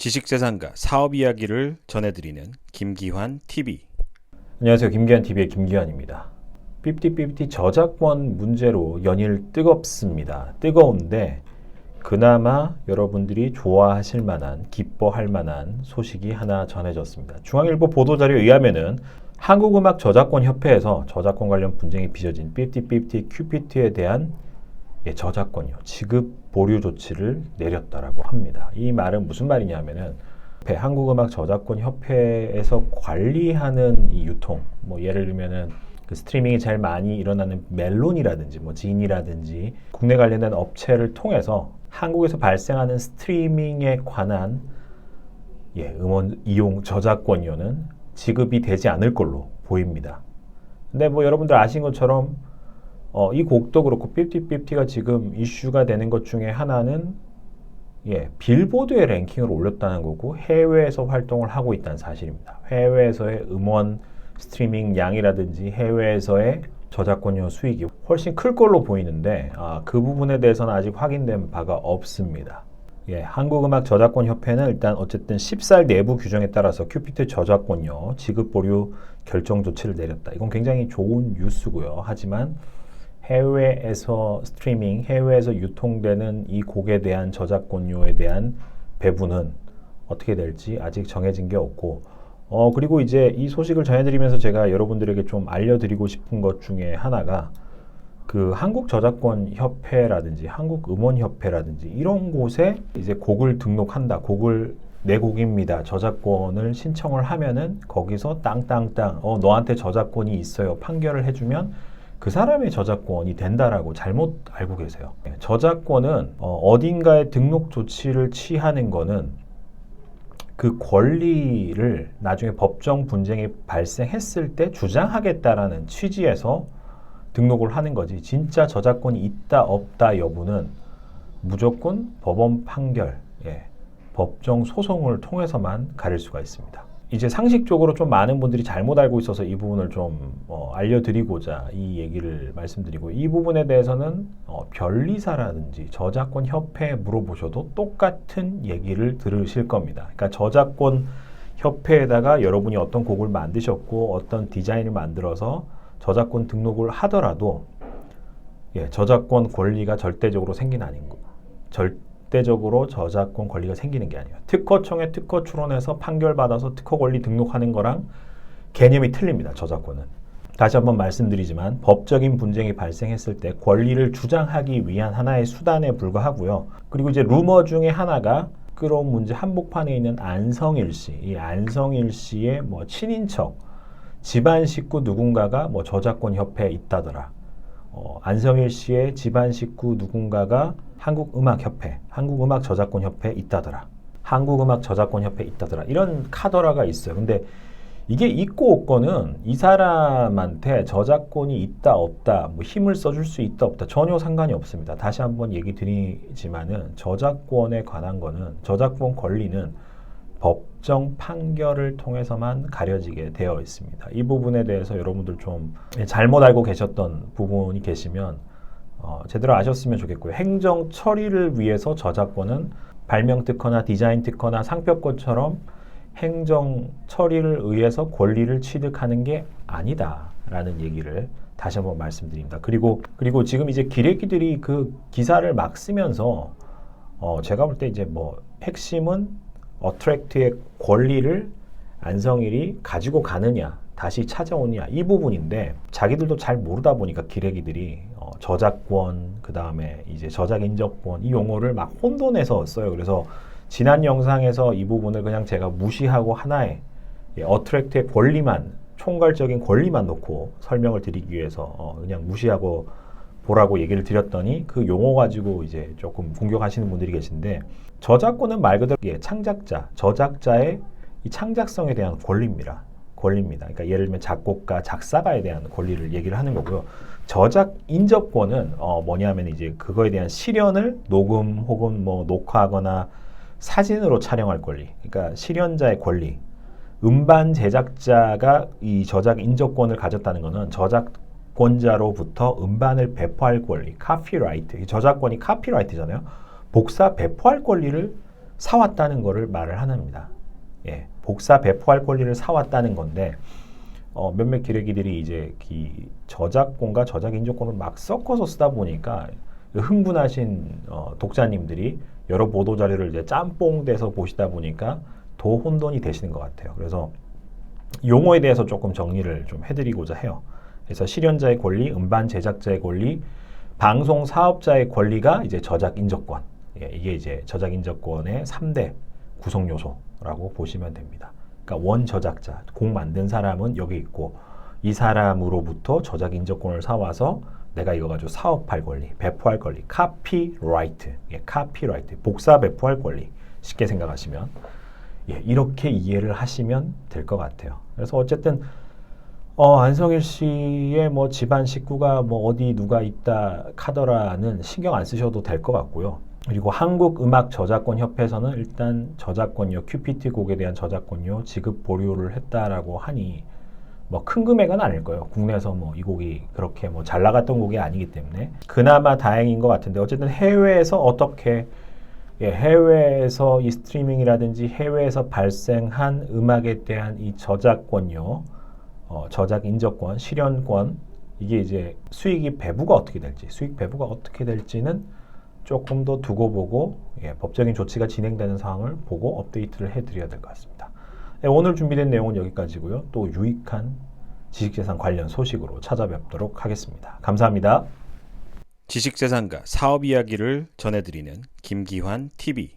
지식재산가 사업 이야기를 전해드리는 김기환 TV. 안녕하세요. 김기환 TV의 김기환입니다. 50-50 저작권 문제로 연일 뜨겁습니다. 뜨거운데 그나마 여러분들이 좋아하실 만한, 기뻐할 만한 소식이 하나 전해졌습니다. 중앙일보 보도자료에 의하면은 한국음악저작권협회에서 저작권 관련 분쟁이 빚어진 50-50 큐피트에 대한 저작권료 지급 보류 조치를 내렸다라고 합니다. 이 말은 무슨 말이냐면은 한국음악저작권협회에서 관리하는 이 유통, 예를 들면은 그 스트리밍이 제일 많이 일어나는 멜론이라든지 진이라든지 국내 관련된 업체를 통해서 한국에서 발생하는 스트리밍에 관한 음원 이용 저작권료는 지급이 되지 않을 걸로 보입니다. 근데 여러분들 아신 것처럼 이 곡도 그렇고 50-50가 지금 이슈가 되는 것 중에 하나는 빌보드의 랭킹을 올렸다는 거고 해외에서 활동을 하고 있다는 사실입니다. 해외에서의 음원 스트리밍 양이라든지 해외에서의 저작권료 수익이 훨씬 클 걸로 보이는데 그 부분에 대해서는 아직 확인된 바가 없습니다. 한국음악저작권협회는 일단 어쨌든 10살 내부 규정에 따라서 큐피트 저작권료 지급 보류 결정 조치를 내렸다. 이건 굉장히 좋은 뉴스고요. 하지만 해외에서 스트리밍, 해외에서 유통되는 이 곡에 대한 저작권료에 대한 배분은 어떻게 될지 아직 정해진 게 없고 그리고 이제 이 소식을 전해드리면서 제가 여러분들에게 좀 알려드리고 싶은 것 중에 하나가 그 한국저작권협회라든지 한국음원협회라든지 이런 곳에 이제 곡을 등록한다. 내 곡입니다. 저작권을 신청을 하면은 거기서 땅땅땅 너한테 저작권이 있어요. 판결을 해주면 그 사람의 저작권이 된다라고 잘못 알고 계세요. 저작권은 어딘가에 등록 조치를 취하는 거는 그 권리를 나중에 법정 분쟁이 발생했을 때 주장하겠다라는 취지에서 등록을 하는 거지 진짜 저작권이 있다 없다 여부는 무조건 법원 판결, 법정 소송을 통해서만 가릴 수가 있습니다. 이제 상식적으로 좀 많은 분들이 잘못 알고 있어서 이 부분을 좀 알려드리고자 이 얘기를 말씀드리고 이 부분에 대해서는 변리사라든지 저작권 협회에 물어보셔도 똑같은 얘기를 들으실 겁니다. 그러니까 저작권 협회에다가 여러분이 어떤 곡을 만드셨고 어떤 디자인을 만들어서 저작권 등록을 하더라도 저작권 권리가 절대적으로 생기는 아닌 거. 절대적으로 저작권 권리가 생기는 게 아니에요. 특허청에 특허 출원해서 판결받아서 특허 권리 등록하는 거랑 개념이 틀립니다. 저작권은. 다시 한번 말씀드리지만 법적인 분쟁이 발생했을 때 권리를 주장하기 위한 하나의 수단에 불과하고요. 그리고 이제 루머 중에 하나가 끌어온 문제 한복판에 있는 안성일 씨. 이 안성일 씨의 친인척, 집안 식구 누군가가 저작권 협회에 있다더라. 안성일 씨의 집안 식구 누군가가 한국음악협회, 한국음악저작권협회에 있다더라. 한국음악저작권협회에 있다더라. 이런 카더라가 있어요. 근데 이게 있고 없고는 이 사람한테 저작권이 있다 없다, 힘을 써줄 수 있다 없다 전혀 상관이 없습니다. 다시 한번 얘기 드리지만은 저작권에 관한 거는 저작권 권리는 법정 판결을 통해서만 가려지게 되어 있습니다. 이 부분에 대해서 여러분들 좀 잘못 알고 계셨던 부분이 계시면 제대로 아셨으면 좋겠고요. 행정 처리를 위해서 저작권은 발명 특허나 디자인 특허나 상표권처럼 행정 처리를 의해서 권리를 취득하는 게 아니다라는 얘기를 다시 한번 말씀드립니다. 그리고 지금 이제 기레기들이 그 기사를 막 쓰면서 제가 볼 때 이제 핵심은 어트랙트의 권리를 안성일이 가지고 가느냐 다시 찾아오느냐 이 부분인데 자기들도 잘 모르다 보니까 기레기들이 저작권 그 다음에 이제 저작인정권 이 용어를 막 혼돈해서 써요. 그래서 지난 영상에서 이 부분을 그냥 제가 무시하고 하나의 어트랙트의 권리만 총괄적인 권리만 놓고 설명을 드리기 위해서 그냥 무시하고 보라고 얘기를 드렸더니 그 용어 가지고 이제 조금 공격하시는 분들이 계신데 저작권은 말 그대로 창작자, 저작자의 이 창작성에 대한 권리입니다. 그러니까 예를 들면 작곡가, 작사가에 대한 권리를 얘기를 하는 거고요. 저작 인접권은 뭐냐면 이제 그거에 대한 실현을 녹음 혹은 녹화하거나 사진으로 촬영할 권리. 그러니까 실현자의 권리. 음반 제작자가 이 저작 인접권을 가졌다는 것은 저작권자로부터 음반을 배포할 권리, 카피라이트. 저작권이 카피라이트잖아요. 복사 배포할 권리를 사왔다는 거를 말을 합니다. 예, 복사 배포할 권리를 사왔다는 건데 몇몇 기레기들이 이제 저작권과 저작 인정권을 막 섞어서 쓰다 보니까 흥분하신 독자님들이 여러 보도 자료를 이제 짬뽕돼서 보시다 보니까 더 혼돈이 되시는 것 같아요. 그래서 용어에 대해서 조금 정리를 좀 해드리고자 해요. 그래서 실현자의 권리, 음반 제작자의 권리, 방송 사업자의 권리가 이제 저작 인정권. 예, 이게 이제 저작 인정권의 3대 구성 요소라고 보시면 됩니다. 그러니까 원 저작자, 곡 만든 사람은 여기 있고 이 사람으로부터 저작 인정권을 사와서 내가 이거 가지고 사업할 권리, 배포할 권리, 카피라이트, 예, 카피라이트, 복사 배포할 권리 쉽게 생각하시면 예, 이렇게 이해를 하시면 될 것 같아요. 그래서 어쨌든 안성일 씨의 뭐 집안 식구가 뭐 어디 누가 있다 카더라는 신경 안 쓰셔도 될 것 같고요. 그리고 한국음악저작권협회에서는 일단 저작권료, 큐피티 곡에 대한 저작권료 지급 보류를 했다라고 하니 뭐 큰 금액은 아닐 거예요. 국내에서 뭐 이 곡이 그렇게 뭐 잘 나갔던 곡이 아니기 때문에 그나마 다행인 것 같은데 어쨌든 해외에서 어떻게 해외에서 이 스트리밍이라든지 해외에서 발생한 음악에 대한 이 저작권료, 저작 인정권, 실현권 이게 이제 수익 배부가 어떻게 될지는 조금 더 두고 보고 법적인 조치가 진행되는 상황을 보고 업데이트를 해드려야 될 것 같습니다. 오늘 준비된 내용은 여기까지고요. 또 유익한 지식재산 관련 소식으로 찾아뵙도록 하겠습니다. 감사합니다. 지식재산과 사업 이야기를 전해드리는 김기환 TV.